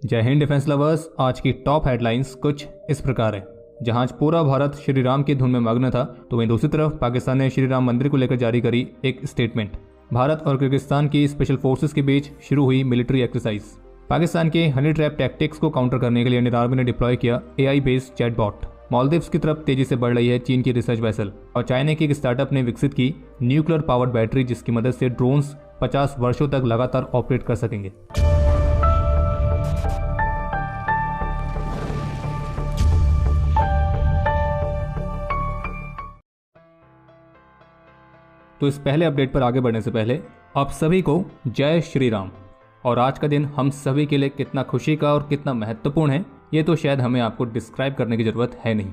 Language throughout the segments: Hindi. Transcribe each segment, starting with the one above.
जय हिंद डिफेंस लवर्स। आज की टॉप हेडलाइंस कुछ इस प्रकार है। जहां आज पूरा भारत श्री राम की धुन में मग्न था, तो वहीं दूसरी तरफ पाकिस्तान ने श्री राम मंदिर को लेकर जारी करी एक स्टेटमेंट। भारत और किर्गिस्तान की स्पेशल फोर्सेस के बीच शुरू हुई मिलिट्री एक्सरसाइज। पाकिस्तान के हनी ट्रैप टैक्टिक्स को काउंटर करने के लिए इंडियन आर्मी ने डिप्लॉय किया AI बेस्ड चैटबॉट। मालदीव्स की तरफ तेजी से बढ़ रही है चीन की रिसर्च वेसल, और चाइना की एक स्टार्टअप ने विकसित की न्यूक्लियर पावर्ड बैटरी, जिसकी मदद से ड्रोन्स 50 वर्षों तक लगातार ऑपरेट कर सकेंगे। तो इस पहले अपडेट पर आगे बढ़ने से पहले आप सभी को जय श्री राम। और आज का दिन हम सभी के लिए कितना खुशी का और कितना महत्वपूर्ण है, ये तो शायद हमें आपको डिस्क्राइब करने की जरूरत है नहीं।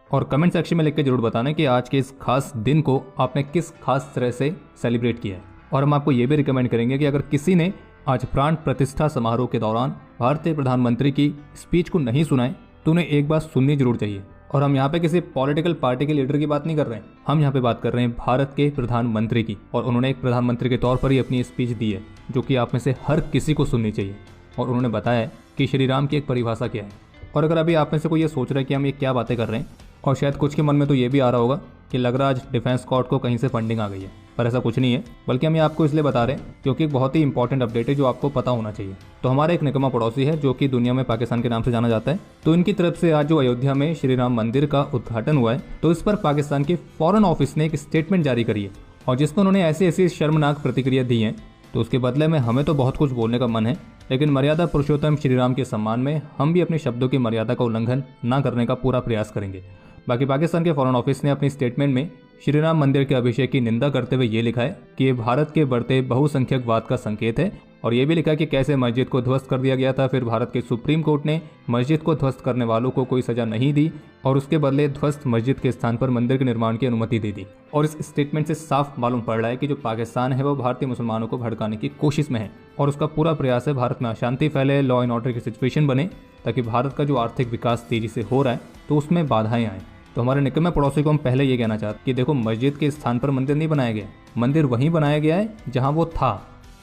और कमेंट सेक्शन में लिख के जरूर बताना कि आज के इस खास दिन को आपने किस खास तरह से सेलिब्रेट किया है। और हम आपको ये भी रिकमेंड करेंगे कि अगर किसी ने आज प्राण प्रतिष्ठा समारोह के दौरान भारतीय प्रधानमंत्री की स्पीच को नहीं सुना है, तो उन्हें एक बार सुननी जरूर चाहिए। और हम यहाँ पे किसी पॉलिटिकल पार्टी के लीडर की बात नहीं कर रहे हैं, हम यहाँ पे बात कर रहे हैं भारत के प्रधानमंत्री की। और उन्होंने एक प्रधानमंत्री के तौर पर ही अपनी स्पीच दी है, जो कि आप में से हर किसी को सुननी चाहिए। और उन्होंने बताया है कि श्री राम की एक परिभाषा क्या है। और अगर अभी आप में से कोई ये सोच रहा है कि हम ये क्या बातें कर रहे हैं, और शायद कुछ के मन में तो ये भी आ रहा होगा कि लग रहा आज डिफेंस कॉर्ड को कहीं से फंडिंग आ गई है, पर ऐसा कुछ नहीं है। बल्कि हम ये आपको इसलिए बता रहे हैं क्योंकि एक बहुत ही इंपॉर्टेंट अपडेट है जो आपको पता होना चाहिए। तो हमारा एक निकम्मा पड़ोसी है जो कि दुनिया में पाकिस्तान के नाम से जाना जाता है। तो इनकी तरफ से आज जो अयोध्या में श्री राम मंदिर का उद्घाटन हुआ है, तो इस पर पाकिस्तान के फॉरेन ऑफिस ने एक स्टेटमेंट जारी करी है, और जिसमें उन्होंने ऐसी ऐसी शर्मनाक प्रतिक्रिया दी है। तो उसके बदले में हमें तो बहुत कुछ बोलने का मन है, लेकिन मर्यादा पुरुषोत्तम श्री राम के सम्मान में हम भी अपने शब्दों की मर्यादा का उल्लंघन न करने का पूरा प्रयास करेंगे। बाकी पाकिस्तान के फॉरेन ऑफिस ने अपनी स्टेटमेंट में श्री राम मंदिर के अभिषेक की निंदा करते हुए ये लिखा है कि ये भारत के बढ़ते बहुसंख्यकवाद का संकेत है। और ये भी लिखा है कि कैसे मस्जिद को ध्वस्त कर दिया गया था, फिर भारत के सुप्रीम कोर्ट ने मस्जिद को ध्वस्त करने वालों को कोई सजा नहीं दी और उसके बदले ध्वस्त मस्जिद के स्थान पर मंदिर के निर्माण की अनुमति दे दी। और इस स्टेटमेंट से साफ मालूम पड़ रहा है कि जो पाकिस्तान है वो भारतीय मुसलमानों को भड़काने की कोशिश में है, और उसका पूरा प्रयास है भारत में अशांति फैले, लॉ एंड ऑर्डर की सिचुएशन बने, ताकि भारत का जो आर्थिक विकास तेजी से हो रहा है तो उसमें बाधाएं आए। तो हमारे निकम्मे पड़ोसी को हम पहले ये कहना चाहते कि देखो, मस्जिद के स्थान पर मंदिर नहीं बनाया गया, मंदिर वहीं बनाया गया है जहां वो था।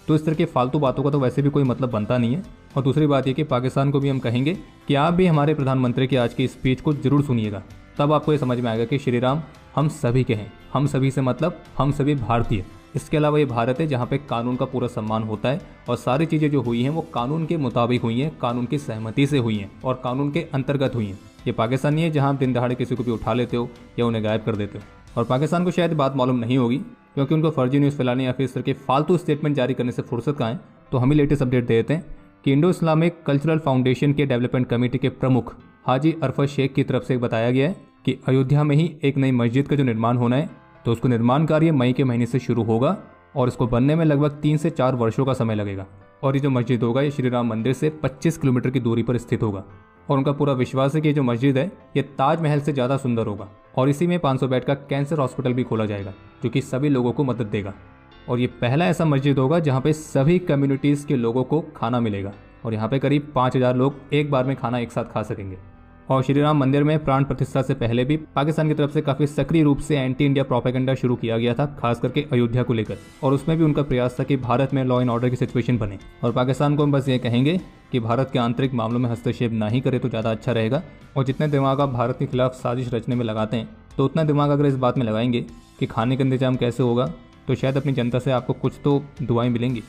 तो इस तरह की फालतू बातों का तो वैसे भी कोई मतलब बनता नहीं है। और दूसरी बात ये कि पाकिस्तान को भी हम कहेंगे कि आप भी हमारे प्रधानमंत्री की आज की स्पीच को जरूर सुनिएगा, तब आपको ये समझ में आएगा कि श्री राम हम सभी के हैं। हम सभी से मतलब हम सभी भारतीय। इसके अलावा ये भारत है जहाँ पे कानून का पूरा सम्मान होता है, और सारी चीज़ें जो हुई हैं वो कानून के मुताबिक हुई हैं, कानून की सहमति से हुई हैं और कानून के अंतर्गत हुई हैं। ये पाकिस्तान नहीं है जहाँ आप दिन दहाड़े किसी को भी उठा लेते हो या उन्हें गायब कर देते हो। और पाकिस्तान को शायद बात मालूम नहीं होगी, क्योंकि उनको फर्जी न्यूज़ फैलाने या फिर इस तरह के फालतू स्टेटमेंट जारी करने से फुर्सत कहाँ है। तो हम ही लेटेस्ट अपडेट दे देते हैं कि इंडो इस्लामिक कल्चरल फाउंडेशन के डेवलपमेंट कमेटी के प्रमुख हाजी अरफत शेख की तरफ से बताया गया है कि अयोध्या में ही एक नई मस्जिद का जो निर्माण होना है, तो उसको निर्माण कार्य मई के महीने से शुरू होगा और इसको बनने में लगभग 3 से 4 वर्षों का समय लगेगा। और ये जो मस्जिद होगा ये श्री राम मंदिर से 25 किलोमीटर की दूरी पर स्थित होगा। और उनका पूरा विश्वास है कि जो मस्जिद है ये ताजमहल से ज़्यादा सुंदर होगा, और इसी में 500 बेड का कैंसर हॉस्पिटल भी खोला जाएगा, जो कि सभी लोगों को मदद देगा। और ये पहला ऐसा मस्जिद होगा जहाँ पे सभी कम्युनिटीज़ के लोगों को खाना मिलेगा, और यहाँ पे करीब 5000 लोग एक बार में खाना एक साथ खा सकेंगे। और श्री राम मंदिर में प्राण प्रतिष्ठा से पहले भी पाकिस्तान की तरफ से काफ़ी सक्रिय रूप से एंटी इंडिया प्रोपेगेंडा शुरू किया गया था, खास करके अयोध्या को लेकर। और उसमें भी उनका प्रयास था कि भारत में लॉ एंड ऑर्डर की सिचुएशन बने। और पाकिस्तान को हम बस ये कहेंगे कि भारत के आंतरिक मामलों में हस्तक्षेप ना ही करे तो ज़्यादा अच्छा रहेगा। और जितने दिमाग आप भारत के खिलाफ साजिश रचने में लगाते हैं, तो उतना दिमाग अगर इस बात में लगाएंगे कि खाने का इंतजाम कैसे होगा, तो शायद अपनी जनता से आपको कुछ तो दुआएं मिलेंगी।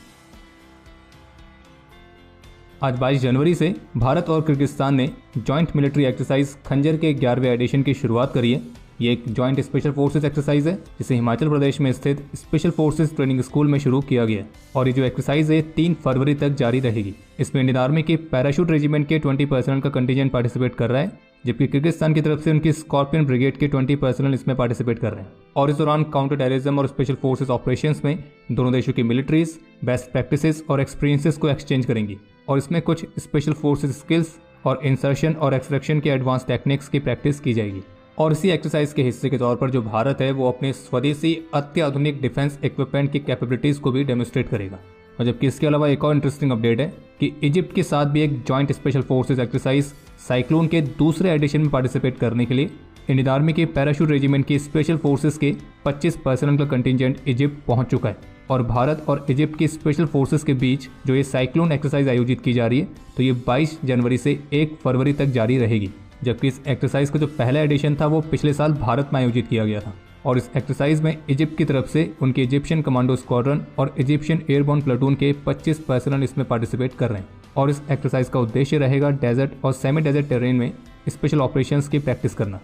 आज 22 जनवरी से भारत और किर्गिस्तान ने जॉइंट मिलिट्री एक्सरसाइज खंजर के 11वें एडिशन की शुरुआत करी है। ये एक जॉइंट स्पेशल फोर्सेस एक्सरसाइज है जिसे हिमाचल प्रदेश में स्थित स्पेशल फोर्सेस ट्रेनिंग स्कूल में शुरू किया गया है। और ये जो एक्सरसाइज है 3 फरवरी तक जारी रहेगी। इसमें इंडियन आर्मी के पैराशूट रेजिमेंट के 20 पर्सनल का कंटीजेंट पार्टिसिपेट कर रहा है, जबकि किर्गिस्तान की तरफ से उनकी स्कॉर्पियन ब्रिगेड के 20 पर्सनल इसमें पार्टिसिपेट कर रहे हैं। और इस दौरान काउंटर टेररिज्म और स्पेशल फोर्सेस ऑपरेशंस में दोनों देशों की मिलिट्रीज बेस्ट प्रैक्टिसेस और एक्सपीरियंसेस को एक्सचेंज करेंगी। और इसमें कुछ स्पेशल फोर्सेस स्किल्स और इंसर्शन और एक्सट्रैक्शन के एडवांस टेक्निक्स की प्रैक्टिस की जाएगी। और इसी एक्सरसाइज के हिस्से के तौर पर जो भारत है वो अपने स्वदेशी अत्याधुनिक डिफेंस इक्विपमेंट की कैपेबिलिटीज को भी डेमोन्स्ट्रेट करेगा। और जबकि इसके अलावा एक और इंटरेस्टिंग अपडेट है कि इजिप्ट के साथ भी एक joint special forces exercise cyclone के दूसरे एडिशन में पार्टिसिपेट करने के लिए इंडियन आर्मी के पैराशूट रेजिमेंट की स्पेशल फोर्सेस के 25 पर्सनल का कंटिजेंट इजिप्ट पहुंच चुका है और भारत और इजिप्ट की स्पेशल फोर्सेस के बीच जो ये साइक्लोन एक्सरसाइज आयोजित की जा रही है तो ये 22 जनवरी से 1 फरवरी तक जारी रहेगी। जबकि इस एक्सरसाइज का जो पहला एडिशन था वो पिछले साल भारत में आयोजित किया गया था और इस एक्सरसाइज में इजिप्ट की तरफ से उनके इजिप्शियन कमांडो स्क्वाड्रन और इजिप्शियन एयरबोर्न प्लाटून के 25 पर्सनल इसमें पार्टिसिपेट कर रहे हैं और इस एक्सरसाइज का उद्देश्य रहेगा डेजर्ट और सेमी डेजर्ट टेरेन में स्पेशल ऑपरेशंस की प्रैक्टिस करना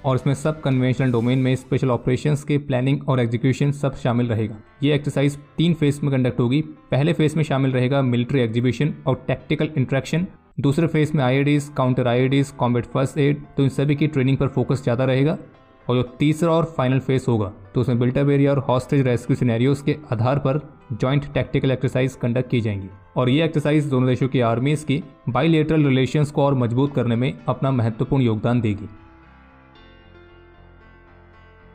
और इसमें सब कन्वेंशनल डोमेन में स्पेशल ऑपरेशंस के प्लानिंग और एग्जीक्यूशन सब शामिल रहेगा। ये एक्सरसाइज 3 फेज में कंडक्ट होगी। पहले फेज में शामिल रहेगा मिलिट्री एग्जीबिशन और टैक्टिकल इंट्रैक्शन। दूसरे फेज में आईईडीज, काउंटर आईईडीज, कॉम्बैट फर्स्ट एड, तो इन सभी की ट्रेनिंग पर फोकस ज़्यादा रहेगा। और जो तीसरा और फाइनल फेज होगा तो उसमें बिल्टअप एरिया और हॉस्टेज रेस्क्यू सिनेरियोज के आधार पर जॉइंट टैक्टिकल एक्सरसाइज कंडक्ट की जाएंगी और ये एक्सरसाइज दोनों देशों की आर्मीज की बाइलेटरल रिलेशंस को और मजबूत करने में अपना महत्वपूर्ण योगदान देगी।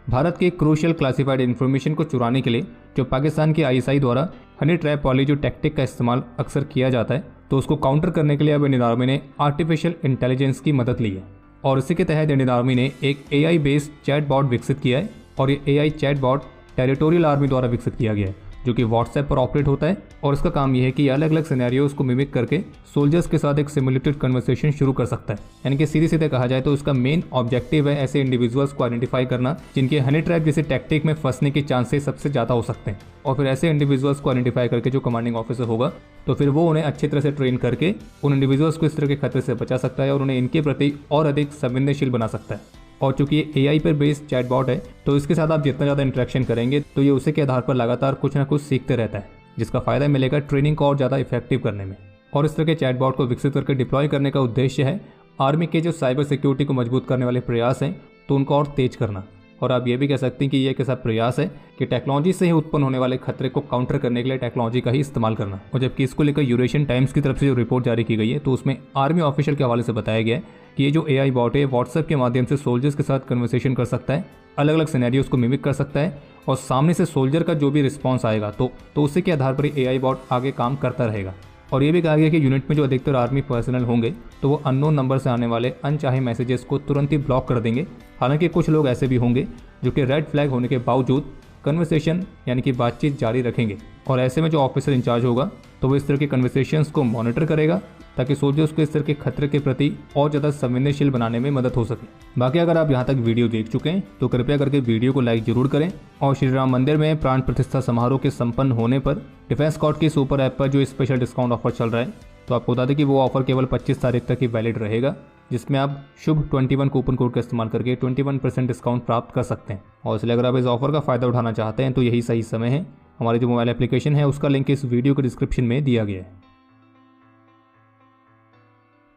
भारत के क्रूशियल क्लासिफाइड इन्फॉर्मेशन को चुराने के लिए जो पाकिस्तान की आईएसआई द्वारा हनी ट्रैप वाली जो टैक्टिक का इस्तेमाल अक्सर किया जाता है तो उसको काउंटर करने के लिए अब इंडियन आर्मी ने आर्टिफिशियल इंटेलिजेंस की मदद ली है और इसी के तहत इंडियन आर्मी ने एक एआई बेस्ड चैट बॉट विकसित किया है और ये AI chat bot territorial army द्वारा विकसित किया गया है जो कि व्हाट्सएप पर ऑपरेट होता है और इसका काम यह है कि अलग अलग सिनेरियोज को मिमिक करके सोल्जर्स के साथ एक सिमुलेटेड कन्वर्सेशन शुरू कर सकता है। यानी कि सीधे सीधे कहा जाए तो इसका मेन ऑब्जेक्टिव है ऐसे इंडिविजुअल्स को आइडेंटिफाई करना जिनके हनी ट्रैप जैसे टैक्टिक में फंसने के चांसेस सबसे ज़्यादा हो सकते हैं और फिर ऐसे इंडिविजुअल्स को आइडेंटिफाई करके जो कमांडिंग ऑफिसर होगा तो फिर वो उन्हें अच्छी तरह से ट्रेन करके उन इंडिविजुअल्स को इस तरह के खतरे से बचा सकता है और उन्हें इनके प्रति और अधिक संवेदनशील बना सकता है। और चूंकि ये एआई पर बेस्ड चैटबॉट है तो इसके साथ आप जितना ज़्यादा इंटरेक्शन करेंगे तो ये उसी के आधार पर लगातार कुछ ना कुछ सीखते रहता है जिसका फायदा मिलेगा ट्रेनिंग को और ज़्यादा इफेक्टिव करने में। और इस तरह के चैटबॉट को विकसित करके डिप्लॉय करने का उद्देश्य है आर्मी के जो साइबर सिक्योरिटी को मजबूत करने वाले प्रयास हैं तो उनको और तेज करना। और आप ये भी कह सकते हैं कि ये एक ऐसा प्रयास है कि टेक्नोलॉजी से ही उत्पन्न होने वाले खतरे को काउंटर करने के लिए टेक्नोलॉजी का ही इस्तेमाल करना। और जबकि इसको लेकर यूरेशियन टाइम्स की तरफ से जो रिपोर्ट जारी की गई है तो उसमें आर्मी ऑफिशियल के हवाले से बताया गया है कि ये जो एआई बॉट है व्हाट्सएप के माध्यम से सोल्जर्स के साथ कन्वर्सेशन कर सकता है, अलग अलग सिनेरियोज को मिमिक कर सकता है और सामने से सोल्जर का जो भी रिस्पॉन्स आएगा तो उसी के आधार पर एआई बॉट आगे काम करता रहेगा। और ये भी कहा गया कि यूनिट में जो अधिकतर आर्मी पर्सनल होंगे तो वो अननोन नंबर से आने वाले अनचाहे मैसेजेस को तुरंत ही ब्लॉक कर देंगे। हालांकि कुछ लोग ऐसे भी होंगे जो कि रेड फ्लैग होने के बावजूद कन्वर्सेशन यानी कि बातचीत जारी रखेंगे और ऐसे में जो ऑफिसर इंचार्ज होगा तो वो इस तरह के कन्वर्सेशंस को मॉनिटर करेगा ताकि सोल्जर्स को इस तरह के खतरे के प्रति और ज़्यादा संवेदनशील बनाने में मदद हो सके। बाकी अगर आप यहाँ तक वीडियो देख चुके हैं तो कृपया करके वीडियो को लाइक जरूर करें और श्री राम मंदिर में प्राण प्रतिष्ठा समारोह के संपन्न होने पर डिफेंस कॉर्ड की सुपर ऐप पर जो स्पेशल डिस्काउंट ऑफर चल रहा है तो आपको बता दें कि वो ऑफर केवल 25 तारीख तक ही वैलिड रहेगा जिसमें आप शुभ 21 कूपन कोड का इस्तेमाल करके 21% डिस्काउंट प्राप्त कर सकते हैं। और इसलिए अगर आप इस ऑफर का फ़ायदा उठाना चाहते हैं तो यही सही समय है। हमारी जो मोबाइल एप्लीकेशन है उसका लिंक इस वीडियो के डिस्क्रिप्शन में दिया गया है।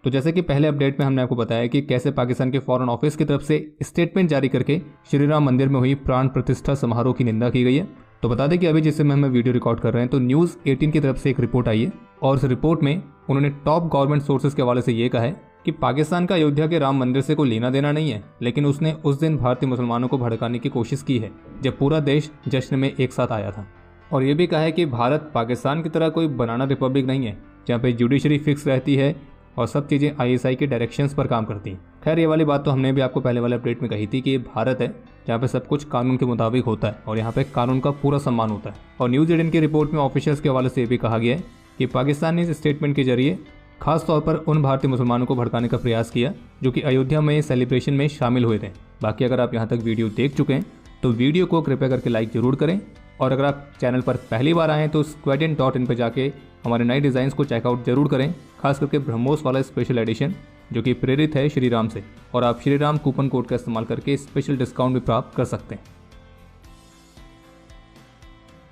तो जैसे कि पहले अपडेट में हमने आपको बताया कि कैसे पाकिस्तान के फॉरेन ऑफिस की तरफ से स्टेटमेंट जारी करके श्री राम मंदिर में हुई प्राण प्रतिष्ठा समारोह की निंदा की गई है। तो बता दें कि अभी जिससे हम वीडियो रिकॉर्ड कर रहे हैं तो न्यूज़ 18 की तरफ से एक रिपोर्ट आई है और उस रिपोर्ट में उन्होंने टॉप गवर्नमेंट सोर्सेज के हवाले से ये कहा है कि पाकिस्तान का अयोध्या के राम मंदिर से कोई लेना देना नहीं है, लेकिन उसने उस दिन भारतीय मुसलमानों को भड़काने की कोशिश की है जब पूरा देश जश्न में एक साथ आया था। और ये भी कहा है कि भारत पाकिस्तान की तरह कोई बनाना रिपब्लिक नहीं है जहाँ पे जुडिशरी फिक्स रहती है और सब चीज़ें आईएसआई के डायरेक्शंस पर काम करती हैं। खैर ये वाली बात तो हमने भी आपको पहले वाले अपडेट में कही थी कि ये भारत है जहाँ पे सब कुछ कानून के मुताबिक होता है और यहाँ पे कानून का पूरा सम्मान होता है। और न्यूज़ 18 की रिपोर्ट में ऑफिशियल्स के हवाले से ये भी कहा गया है कि पाकिस्तान ने इस स्टेटमेंट के जरिए खास तौर पर उन भारतीय मुसलमानों को भड़काने का प्रयास किया जो कि अयोध्या में सेलिब्रेशन में शामिल हुए थे। बाकी अगर आप यहाँ तक वीडियो देख चुके हैं तो वीडियो को कृपया करके लाइक जरूर करें और अगर आप चैनल पर पहली बार आएँ तो squadron.in पर जाके हमारे नए डिज़ाइंस को चेकआउट जरूर करें, खास करके ब्रह्मोस वाला स्पेशल एडिशन जो कि प्रेरित है श्री राम से। और आप श्री राम कूपन कोड का इस्तेमाल करके स्पेशल डिस्काउंट भी प्राप्त कर सकते हैं।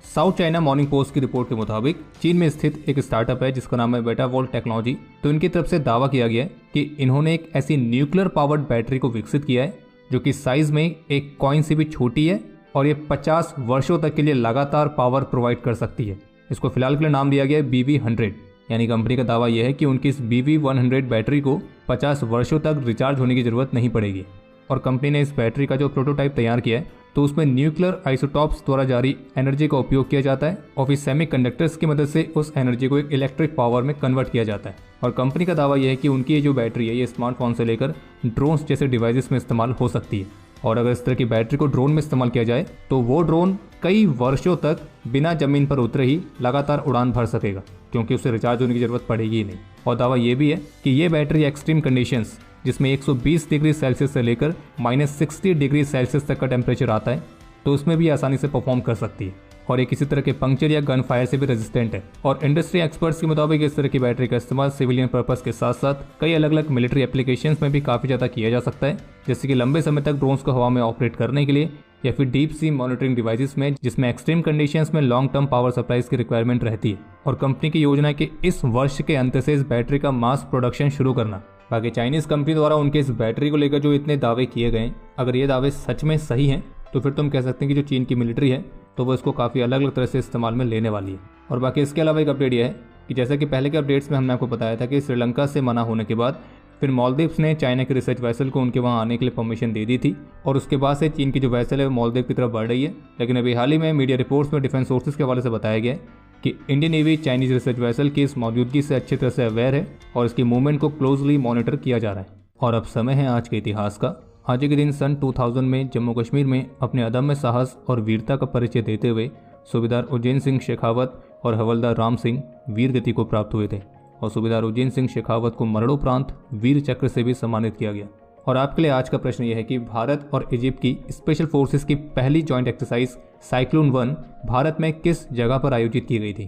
साउथ चाइना मॉर्निंग पोस्ट की रिपोर्ट के मुताबिक चीन में स्थित एक स्टार्टअप है जिसका नाम है बेटावोल्ट टेक्नोलॉजी। तो इनकी तरफ से दावा किया गया है कि इन्होंने एक ऐसी न्यूक्लियर पावर्ड बैटरी को विकसित किया है जो कि साइज में एक कॉइन से भी छोटी है और ये 50 वर्षों तक के लिए लगातार पावर प्रोवाइड कर सकती है। इसको फिलहाल के लिए नाम दिया गया है BV100। यानी कंपनी का दावा यह है कि उनकी इस BV100 बैटरी को 50 वर्षों तक रिचार्ज होने की ज़रूरत नहीं पड़ेगी। और कंपनी ने इस बैटरी का जो प्रोटोटाइप तैयार किया है तो उसमें न्यूक्लियर आइसोटॉप्स द्वारा जारी एनर्जी का उपयोग किया जाता है और फिर सेमीकंडक्टर्स की मदद से उस एनर्जी को एक इलेक्ट्रिक पावर में कन्वर्ट किया जाता है। और कंपनी का दावा यह है कि उनकी ये जो बैटरी है ये स्मार्टफोन से लेकर ड्रोन्स जैसे डिवाइसेस में इस्तेमाल हो सकती है। और अगर इस तरह की बैटरी को ड्रोन में इस्तेमाल किया जाए तो वो ड्रोन कई वर्षों तक बिना जमीन पर उतरे ही लगातार उड़ान भर सकेगा, क्योंकि उसे रिचार्ज होने की जरूरत पड़ेगी ही नहीं। और दावा यह भी है कि ये बैटरी एक्सट्रीम कंडीशंस जिसमें 120 डिग्री सेल्सियस से लेकर -60 डिग्री सेल्सियस तक का टेम्परेचर आता है, तो उसमें भी आसानी से परफॉर्म कर सकती है। और ये किसी तरह के पंक्चर या गन फायर से भी रेजिस्टेंट है। और इंडस्ट्री एक्सपर्ट्स के मुताबिक इस तरह की बैटरी का इस्तेमाल सिविलियन पर्पस के साथ साथ कई अलग अलग मिलिट्री एप्लीकेशंस में भी काफ़ी ज़्यादा किया जा सकता है, जैसे कि लंबे समय तक ड्रोन्स को हवा में ऑपरेट करने के लिए, या फिर डीप सी मॉनिटरिंग डिवाइसेस में जिसमें एक्सट्रीम कंडीशंस में लॉन्ग टर्म पावर सप्लाईज की रिक्वायरमेंट रहती है। और कंपनी की योजना है कि इस वर्ष के अंत से इस बैटरी का मास प्रोडक्शन शुरू करना। बाकी चाइनीज कंपनी द्वारा उनके इस बैटरी को लेकर जो इतने दावे किए गए, अगर ये दावे सच में सही हैं तो फिर तुम कह सकते हैं कि जो चीन की मिलिट्री है तो वो इसको काफ़ी अलग अलग तरह से इस्तेमाल में लेने वाली है। और बाकी इसके अलावा एक अपडेट यह है कि जैसा कि पहले के अपडेट्स में हमने आपको बताया था कि श्रीलंका से मना होने के बाद फिर मालदीव्स ने चाइना के रिसर्च वेसल को उनके वहाँ आने के लिए परमिशन दे दी थी, और उसके बाद से चीन की जो वेसल है वो मालदीव की तरफ बढ़ रही है। लेकिन अभी हाल ही में मीडिया रिपोर्ट्स में डिफेंस सोर्सेज के हवाले से बताया गया कि Indian navy Chinese research vessel की इस मौजूदगी से अच्छी तरह से अवेयर है और इसकी मूवमेंट को क्लोजली मॉनिटर किया जा रहा है। और अब समय है आज के इतिहास का। आज के दिन सन 2000 में जम्मू कश्मीर में अपने अदम्य साहस और वीरता का परिचय देते हुए सूबेदार उज्जैन सिंह शेखावत और हवलदार राम सिंह वीर गति को प्राप्त हुए थे। और सूबेदार उज्जैन सिंह शेखावत को मरणोपरांत वीर चक्र से भी सम्मानित किया गया। और आपके लिए आज का प्रश्न यह है कि भारत और इजिप्ट की स्पेशल फोर्सेस की पहली जॉइंट एक्सरसाइज साइक्लोन 1 भारत में किस जगह पर आयोजित की गई थी?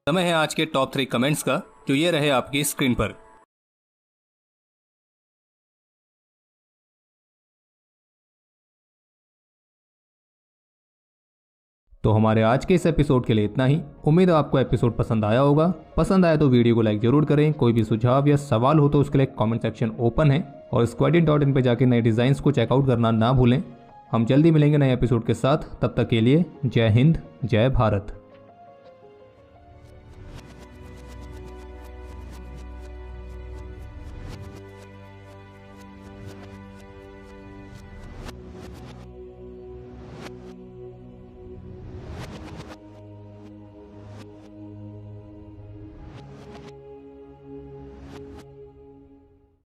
समय है आज के टॉप 3 कमेंट्स का, जो ये रहे आपकी स्क्रीन पर। तो हमारे आज के इस एपिसोड के लिए इतना ही। उम्मीद है आपको एपिसोड पसंद आया होगा। पसंद आया तो वीडियो को लाइक जरूर करें। कोई भी सुझाव या सवाल हो तो उसके लिए कमेंट सेक्शन ओपन है, और squadin.in पे जाके नए डिजाइन्स को चेकआउट करना ना भूलें। हम जल्दी मिलेंगे नए एपिसोड के साथ। तब तक के लिए जय हिंद, जय भारत।